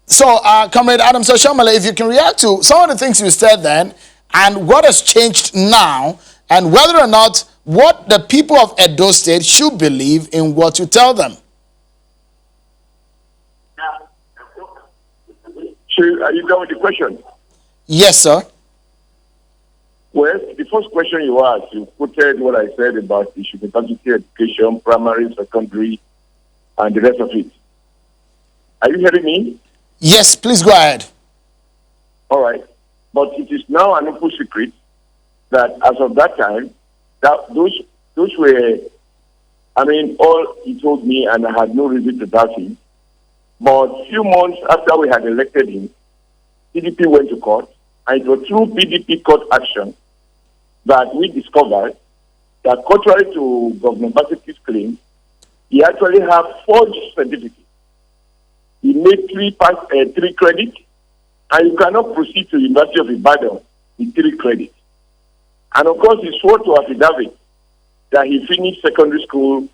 So, Comrade Adam Oshiomhole, if you can react to some of the things you said then, and what has changed now, and whether or not what the people of Edo State should believe in what you tell them. So, are you done with the question? Yes, sir. Well, the first question you asked, you quoted what I said about the university education, primary, secondary, and the rest of it. Are you hearing me? Yes, please go ahead. All right. But it is now an open secret that as of that time, that those were, I mean, all he told me, and I had no reason to doubt him. But a few months after we had elected him, PDP went to court, and it was through PDP court action that we discovered that contrary to Governor Obaseki's claim, he actually had forged certificates. He made three credits, and you cannot proceed to the University of Ibadan with 3 credits. And of course, he swore to affidavit that he finished secondary school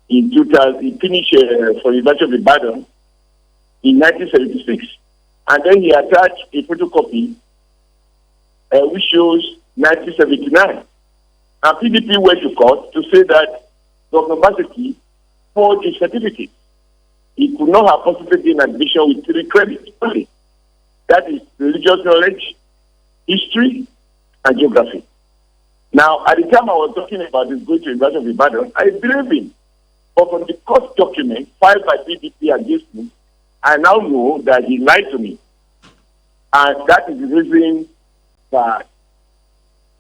in 2000. He finished for the University of Ibadan in 1976, and then he attached a photocopy which shows 1979. And PDP went to court to say that Dr. Obaseki forged his certificate. He could not have possibly gained admission with 3 credits only. That is religious knowledge, history, and geography. Now, at the time I was talking about this going to the University of Ibadan, I believe him. But from the court document filed by PDP against me, I now know that he lied to me. And that is the reason that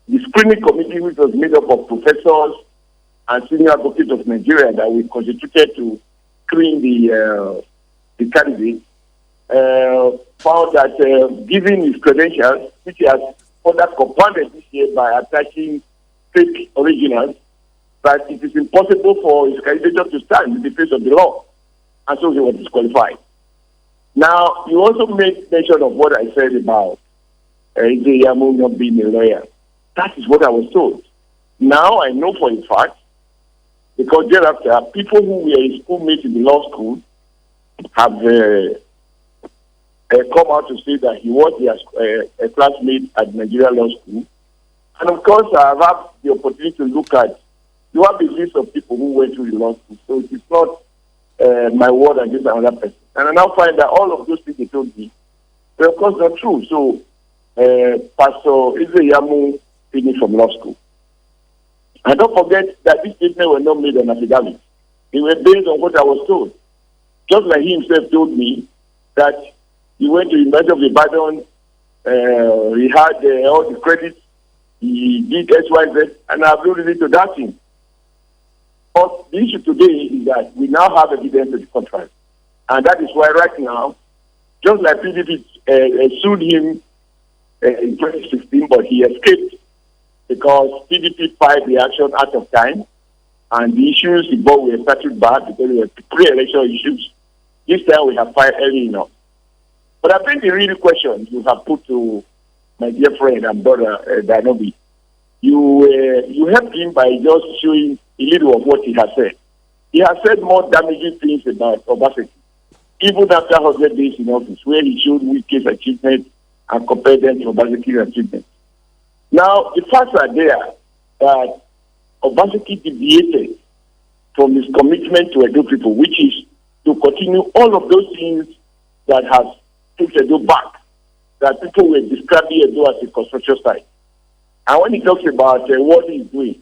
the screening committee, which was made up of professors and senior advocates of Nigeria that we constituted to screen the candidate, found that given his credentials, which he has further compounded this year by attaching fake originals, that it is impossible for his candidature to stand in the face of the law. And so he was disqualified. Now, you also made mention of what I said about Yamu not being a lawyer. That is what I was told. Now I know for a fact, because thereafter, people who were his schoolmates in the law school have come out to say that he was a classmate at Nigeria Law School. And of course, I have had the opportunity to look at, you have a list of people who went through the law school. So it is not my word against another person. And I now find that all of those things they told me were of course not true. So Pastor Yamu finished from law school. And don't forget that these statements were not made on affidavit. They were based on what I was told. Just like he himself told me that he went to the University of Ibadan, he had all the credits, he did XYZ, and I have no reason to doubt him. But the issue today is that we now have evidence to the contrary. And that is why right now, just like PDP sued him in 2016, but he escaped because PDP filed the action out of time, and the issues involved were settled back because they were pre-election issues. This time we have filed early enough. But I think the real question you have put to my dear friend and brother Danobi, you helped him by just showing a little of what he has said. He has said more damaging things about Obaseki, even after 100 days in office, where he showed weak case achievements and compared them to Obaseki's achievements. Now, the facts are there that Obaseki deviated from his commitment to Edo people, which is to continue all of those things that has taken Edo back, that people were describing Edo as a construction site. And when he talks about what he's doing,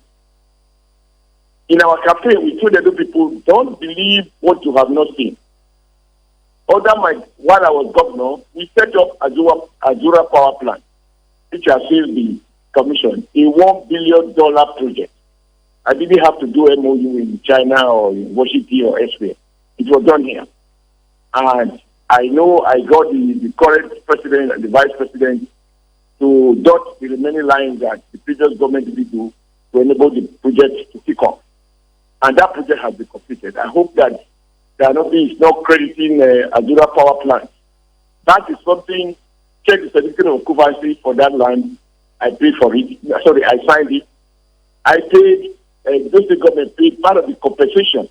in our campaign, we told Edo people, don't believe what you have not seen. While I was governor, we set up Azura Power Plant, which has since been commissioned, a $1 billion project. I didn't have to do MOU in China or in Washington or elsewhere. It was done here. And I know I got the current president and the vice president to dot the remaining lines that the previous government did do to enable the project to kick off. And that project has been completed. I hope that Danobi is not crediting Azura Power Plant. That is something, check the certificate of occupancy for that land. I paid for it. Sorry, I signed it. I paid, the government paid part of the compensation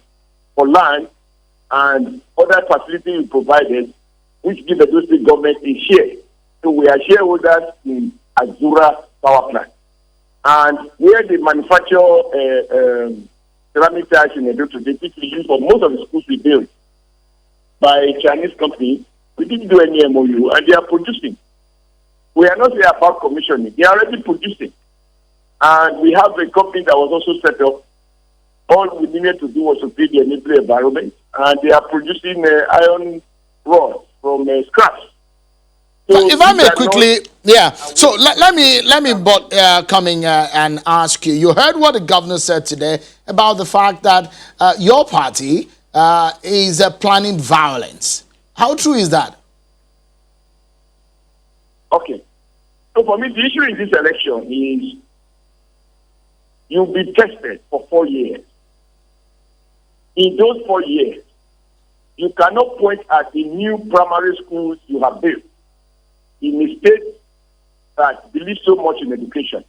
for land and other facilities we provided which give the district government a share. So we are shareholders in Azura power plant. And where they manufacture ceramic tiles in Edo today, which we use for most of the schools we build by a Chinese company, we didn't do any MOU, and they are producing. We are not here about commissioning. They are already producing. And we have a company that was also set up. All we needed to do was to create the enabling environment, and they are producing iron rods from scratch. So if I may quickly, So let me come in and ask you. You heard what the governor said today about the fact that your party is planning violence. How true is that? Okay. So for me, the issue in this election is you'll be tested for 4 years. In those 4 years, you cannot point at the new primary schools you have built in a state that believes so much in education.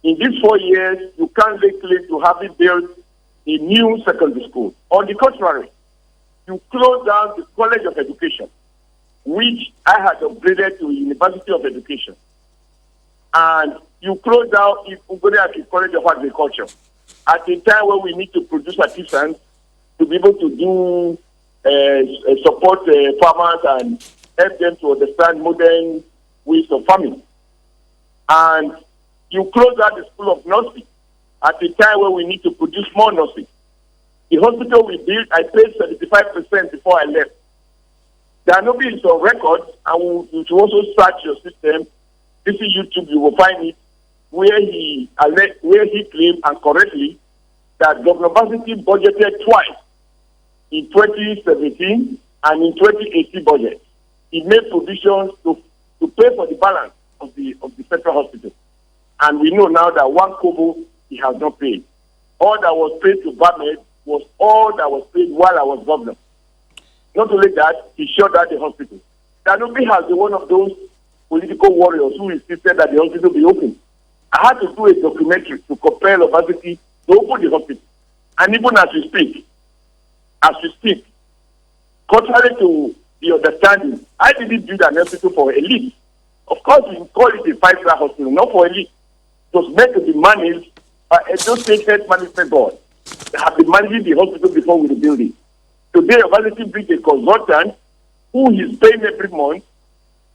In these 4 years, you can't lay claim to having built a new secondary school. On the contrary, you close down the College of Education, which I had upgraded to University of Education. And you close down the College of Agriculture at a time where we need to produce artisans to be able to do support farmers and help them to understand modern ways of farming. And you close down the School of Nursing at a time where we need to produce more nursing. The hospital we built, I paid 75% before I left. There are no bills on record, and you should also search your system. This is YouTube, you will find it, where he claimed, and correctly, that Governor Obaseki budgeted twice in 2017 and in 2018 budget. He made provisions to pay for the balance of the central hospital. And we know now that 1 kobo he has not paid. All that was paid to Bamed was all that was paid while I was governor. Not only that, he shut down the hospital. Danubi has been one of those political warriors who insisted that the hospital be open. I had to do a documentary to compel Obaseki to open the hospital. And even as we speak, contrary to the understanding, I didn't build an hospital for elite. Of course, we call it a 5-star hospital, not for elite. It was meant to be managed by a State Health Management Board. They have been managing the hospital before we rebuild it. Today, Obaseki brings a consultant who is paying every month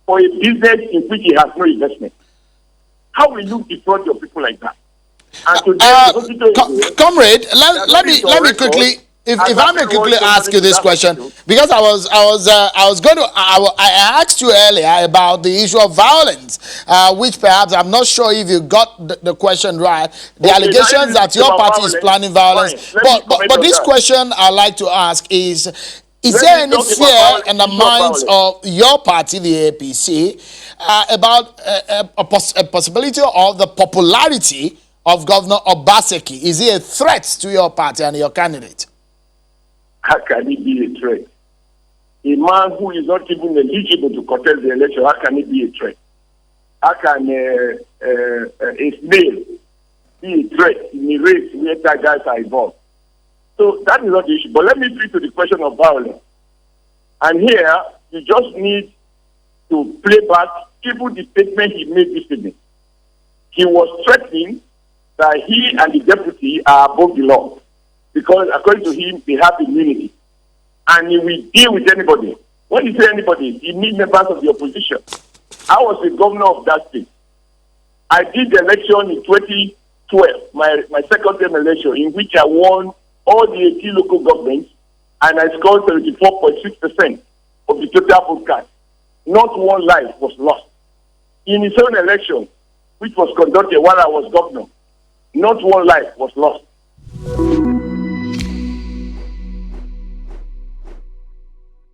for a business in which he has no investment. How will you defraud your people like that? And today, comrade, let me quickly, if I may quickly ask you this question, because I asked you earlier about the issue of violence, which perhaps I'm not sure if you got the question right. The allegations that your party is planning violence, but this question I'd like to ask is there any fear in the minds of your party, the APC, about a possibility of the popularity of Governor Obaseki? Is he a threat to your party and your candidate? How can he be a threat? A man who is not even eligible to contest the election, how can he be a threat? How can a snail be a threat in a race where that guys are involved? So that is not the issue. But let me speak to the question of violence. And here, you just need to play back even the statement he made this evening. He was threatening that he and the deputy are above the law, because according to him, they have immunity. And he will deal with anybody. When you say anybody, he means members of the opposition. I was the governor of that state. I did the election in 2012, my second term election, in which I won all the 18 local governments, and I scored 74.6% of the total vote cast. Not one life was lost. In his own election, which was conducted while I was governor, not one life was lost.